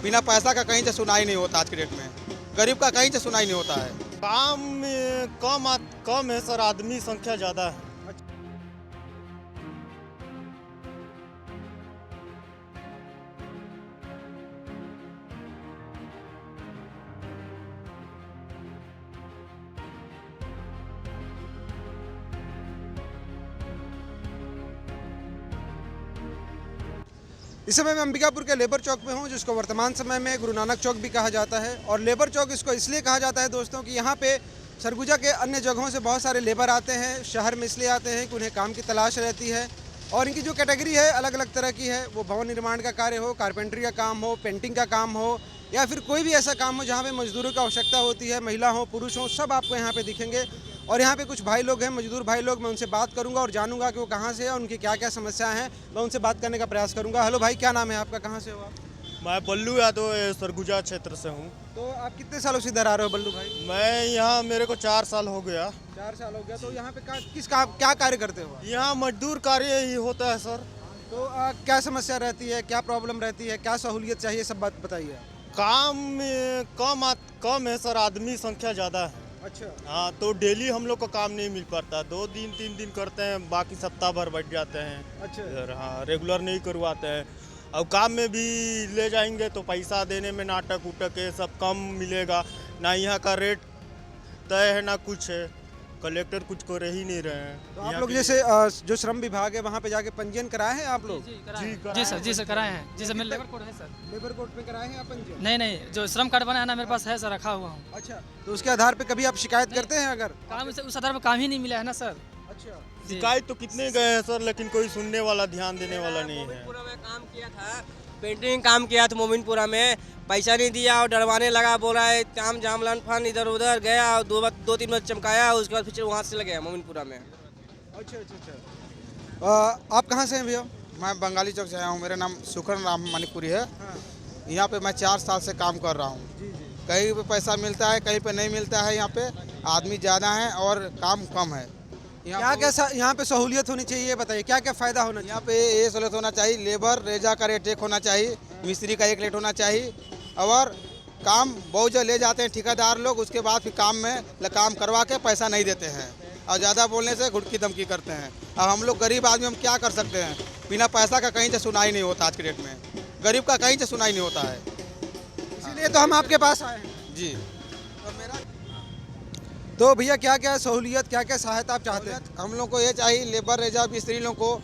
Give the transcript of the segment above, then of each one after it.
बिना पैसा का कहीं से सुनाई नहीं होता आज के डेट में। गरीब का कहीं से सुनाई नहीं होता है। काम कम है सर, आदमी संख्या ज़्यादा है। इस समय मैं अंबिकापुर के लेबर चौक में हूं, जिसको वर्तमान समय में गुरु नानक चौक भी कहा जाता है। और लेबर चौक इसको इसलिए कहा जाता है दोस्तों कि यहाँ पे सरगुजा के अन्य जगहों से बहुत सारे लेबर आते हैं, शहर में इसलिए आते हैं कि उन्हें काम की तलाश रहती है। और इनकी जो कैटेगरी है अलग अलग तरह की है, वो भवन निर्माण का कार्य हो, कारपेंटरी का काम हो, पेंटिंग का काम हो, या फिर कोई भी ऐसा काम हो जहाँ पे मजदूरों की आवश्यकता होती है। महिला हो, पुरुष हो, सब आपको यहाँ पे दिखेंगे। और यहाँ पे कुछ भाई लोग हैं, मजदूर भाई लोग, मैं उनसे बात करूंगा और जानूंगा कि वो कहाँ से है और उनकी क्या क्या समस्याएं हैं। मैं उनसे बात करने का प्रयास करूंगा। हेलो भाई, क्या नाम है आपका, कहाँ से हो आप? मैं बल्लू यादव सरगुजा क्षेत्र से हूँ। तो आप कितने सालों से इधर आ रहे हो बल्लू भाई? मैं यहाँ मेरे को 4 साल हो गया। 4 साल हो गया। तो यहाँ पे क्या कार्य करते हो आप? यहाँ मजदूर कार्य ही होता है सर। तो क्या समस्या रहती है, क्या प्रॉब्लम रहती है, क्या सहूलियत चाहिए, सब बात बताइए आप। कम है सर, आदमी संख्या ज़्यादा है। अच्छा। हाँ, तो डेली हम लोग को काम नहीं मिल पाता। 2 दिन 3 दिन करते हैं, बाकी सप्ताह भर बैठ जाते हैं अच्छा। इधर। हाँ, रेगुलर नहीं करवाते हैं। अब काम में भी ले जाएंगे तो पैसा देने में नाटक उटक है, सब कम मिलेगा। ना यहाँ का रेट तय है ना कुछ है। कलेक्टर कुछ कर ही नहीं रहे हैं। तो आप लोग जैसे जो श्रम विभाग है वहाँ पे जाके पंजीयन कराए हैं आप लोग? जी सर कराए हैं। जी सर, मेरे लेबर कोड है सर। लेबर कोर्ट में कराए हैं आप पंजीयन? नहीं, जो श्रम कार्ड बनाया ना मेरे पास है सर, रखा हुआ हूँ। अच्छा। तो उसके आधार पे कभी आप शिकायत करते हैं अगर? काम से उस आधार पर काम ही नहीं मिला है ना सर। अच्छा। शिकायत तो कितने गए हैं सर, लेकिन कोई सुनने वाला, ध्यान देने वाला नहीं है। मोमिनपुरा में काम किया था, पेंटिंग काम किया था मोमिनपुरा में। पैसा नहीं दिया और डरवाने लगा, बोल रहा है काम जाम लन फन, इधर उधर गया और 2-3 बार चमकाया, उसके बाद फिर वहाँ से लग गया मोमिनपुरा में। अच्छा। आप कहाँ से हैं भैया? मैं बंगाली चौक से आया हूँ। मेरा नाम सुखन राम मणिपुरी है। हाँ। यहाँ पे मैं 4 साल से काम कर रहा हूँ। जी जी। कहीं पे पैसा मिलता है, कहीं पे नहीं मिलता है। यहाँ पे आदमी ज़्यादा है और काम कम है। यहाँ पे सहूलियत होनी चाहिए, ये बताइए क्या क्या फ़ायदा होना यहाँ पे ये सहूलत होना चाहिए। लेबर रेजा का रेट एक होना चाहिए, मिस्त्री का एक रेट होना चाहिए। और काम बहुत जगह ले जाते हैं ठेकेदार लोग, उसके बाद फिर काम करवा के पैसा नहीं देते हैं और ज़्यादा बोलने से घुटकी धमकी करते हैं। अब हम लोग गरीब आदमी, हम क्या कर सकते हैं? बिना पैसा का कहीं से सुनाई नहीं होता आज के डेट में। गरीब का कहीं से सुनाई नहीं होता है। इसीलिए तो हम आपके पास आए हैं। जी। तो भैया क्या क्या सहूलियत, क्या क्या सहायता आप चाहते हैं? हम लोग को ये चाहिए, लेबर रेजा मिस्त्री लोग को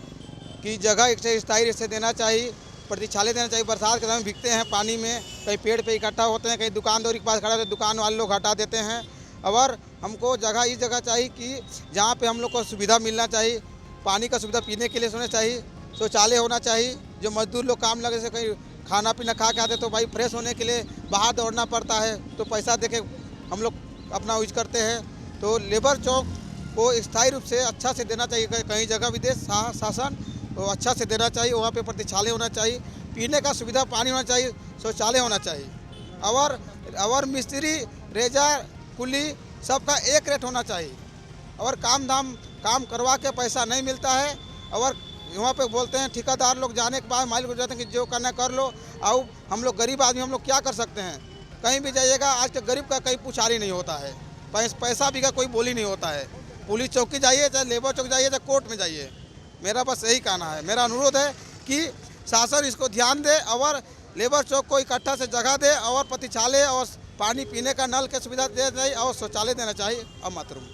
कि जगह एक से स्थायी से देना चाहिए, प्रतिछाले देना चाहिए। बरसात के समय भीगते हैं पानी में, कहीं पेड़ पे इकट्ठा होते हैं, कहीं दुकानदारी के पास खड़ा होते हैं, दुकान वाले लोग हटा देते हैं। और हमको इस जगह चाहिए कि जहाँ पे हम लोग को सुविधा मिलना चाहिए। पानी का सुविधा पीने के लिए होना चाहिए, शौचालय होना चाहिए। जो मजदूर लोग काम लगे से कहीं खाना पीना खा के आते तो भाई फ्रेश होने के लिए बाहर दौड़ना पड़ता है, तो पैसा दे के हम लोग अपना यूज करते हैं। तो लेबर चौक को स्थायी रूप से अच्छा से देना चाहिए। कहीं जगह विदेश शासन तो अच्छा से देना चाहिए। वहाँ पे प्रतिछाले होना चाहिए, पीने का सुविधा पानी होना चाहिए, शौचालय होना चाहिए। और मिस्त्री रेजा कुली सबका एक रेट होना चाहिए। और काम करवा के पैसा नहीं मिलता है। और वहाँ पे बोलते हैं ठेकेदार लोग, जाने के बाद मालिक हो जाते हैं कि जो करना कर लो। और हम लोग गरीब आदमी, हम लोग क्या कर सकते हैं? कहीं भी जाइएगा आज के गरीब का कहीं पुछारी नहीं होता है। पैसा भी का कोई बोली नहीं होता है। पुलिस चौकी जाइए, चाहे लेबर चौक जाइए, चाहे कोर्ट में जाइए। मेरा बस यही कहना है, मेरा अनुरोध है कि शासन इसको ध्यान दे और लेबर चौक को इकट्ठा से जगह दे और प्रतिछाले और पानी पीने का नल की सुविधा दे चाहिए और शौचालय देना चाहिए। अब मातरूम।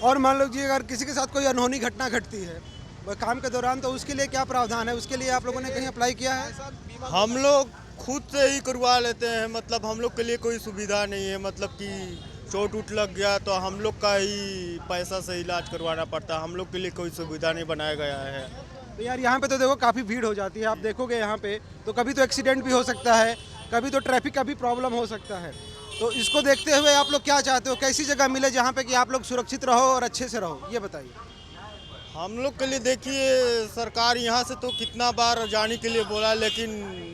और मान लीजिए अगर किसी के साथ कोई अनहोनी घटना घटती है काम के दौरान, तो उसके लिए क्या प्रावधान है? उसके लिए आप लोगों ने कहीं अप्लाई किया है? हम लोग खुद से ही करवा लेते हैं। मतलब हम लोग के लिए कोई सुविधा नहीं है। मतलब कि चोट उठ लग गया तो हम लोग का ही पैसा से इलाज करवाना पड़ता है। हम लोग के लिए कोई सुविधा नहीं बनाया गया है। तो यार यहाँ पे तो देखो काफ़ी भीड़ हो जाती है, आप देखोगे यहाँ पे तो कभी तो एक्सीडेंट भी हो सकता है, कभी तो ट्रैफिक का भी प्रॉब्लम हो सकता है। तो इसको देखते हुए आप लोग क्या चाहते हो, कैसी जगह मिले जहाँ पे कि आप लोग सुरक्षित रहो और अच्छे से रहो, ये बताइए। हम लोग के लिए देखिए, सरकार यहाँ से तो कितना बार जाने के लिए बोला, लेकिन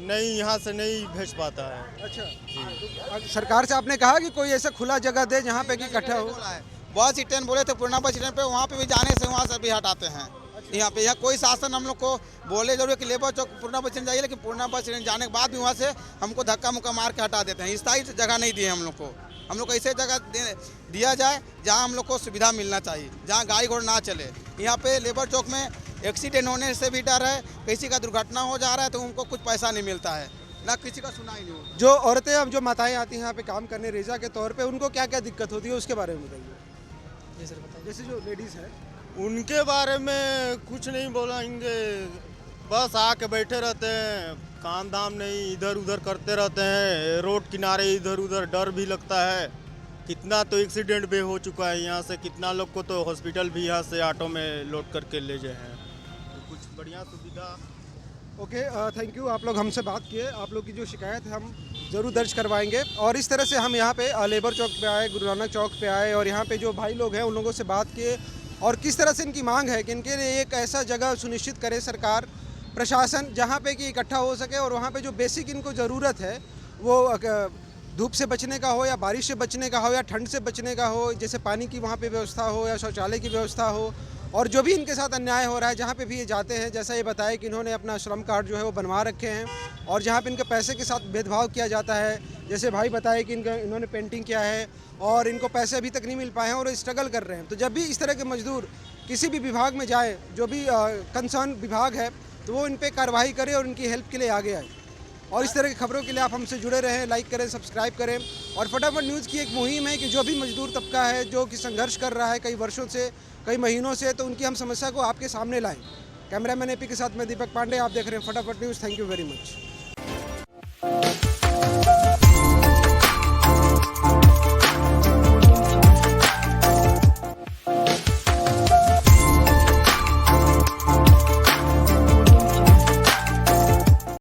नहीं, यहाँ से नहीं भेज पाता है। अच्छा। तो सरकार से आपने कहा कि कोई ऐसा खुला जगह दे जहाँ पे कि इकट्ठा हो? बस स्टैंड बोले थे, पुराना बस स्टैंड पे, वहाँ पे भी जाने से वहाँ से भी हटाते हैं। यहाँ पे यहाँ कोई शासन हम लोग को बोले जरूर कि लेबर चौक पूर्णा बस स्टैंड जाइए, लेकिन पूर्णा बस स्टैंड जाने के बाद भी वहाँ से हमको धक्का मुक्का मार के हटा देते हैं। स्थायी जगह नहीं दिए हम लोग को। हम लोग को ऐसे जगह दिया जाए जहाँ हम लोग को सुविधा मिलना चाहिए, जहाँ गाड़ी घोड़ा ना चले। यहाँ पे लेबर चौक में एक्सीडेंट होने से भी डर है, किसी का दुर्घटना हो जा रहा है तो उनको कुछ पैसा नहीं मिलता है, ना किसी का सुनाई नहीं होता। जो औरतें अब जो माताएं आती हैं यहाँ पे काम करने रेजा के तौर पे, उनको क्या क्या दिक्कत होती है उसके बारे में बताइए। जी सर बताइए। जैसे जो लेडीज़ है, उनके बारे में कुछ नहीं बोलेंगे, बस आके बैठे रहते हैं, काम धाम नहीं, इधर उधर करते रहते हैं, रोड किनारे इधर उधर, डर भी लगता है। कितना तो एक्सीडेंट भी हो चुका है यहाँ से, कितना लोग को तो हॉस्पिटल भी यहाँ से ऑटो में लोड करके ले गए हैं। तो कुछ बढ़िया सुविधा। Okay, thank you. आप लोग हमसे बात किए, आप लोग की जो शिकायत है हम ज़रूर दर्ज करवाएंगे। और इस तरह से हम यहाँ पे लेबर चौक पे आए, गुरु नानक चौक पे आए और यहाँ पे जो भाई लोग हैं उन लोगों से बात किए और किस तरह से इनकी मांग है कि इनके लिए एक ऐसा जगह सुनिश्चित करे सरकार, प्रशासन, जहाँ पे कि इकट्ठा हो सके और वहाँ पे जो बेसिक इनको ज़रूरत है वो धूप से बचने का हो या बारिश से बचने का हो या ठंड से बचने का हो, जैसे पानी की वहाँ पे व्यवस्था हो या शौचालय की व्यवस्था हो, और जो भी इनके साथ अन्याय हो रहा है जहाँ पे भी ये जाते हैं, जैसा ये बताया कि इन्होंने अपना श्रम कार्ड जो है वो बनवा रखे हैं और जहाँ पे इनके पैसे के साथ भेदभाव किया जाता है, जैसे भाई बताए कि इन्होंने पेंटिंग किया है और इनको पैसे अभी तक नहीं मिल पाए हैं और स्ट्रगल कर रहे हैं। तो जब भी इस तरह के मजदूर किसी भी विभाग में जाए, जो भी कंसर्न विभाग है, तो वो इन पर कार्रवाई करे और इनकी हेल्प के लिए आगे आए। और इस तरह की खबरों के लिए आप हमसे जुड़े रहें, लाइक करें, सब्सक्राइब करें। और फटाफट न्यूज़ की एक मुहिम है कि जो भी मजदूर तबका है जो कि संघर्ष कर रहा है कई वर्षों से, कई महीनों से, तो उनकी हम समस्या को आपके सामने लाएं। कैमरामैन एपी के साथ मैं दीपक पांडे, आप देख रहे हैं फटाफट news. Thank you very much.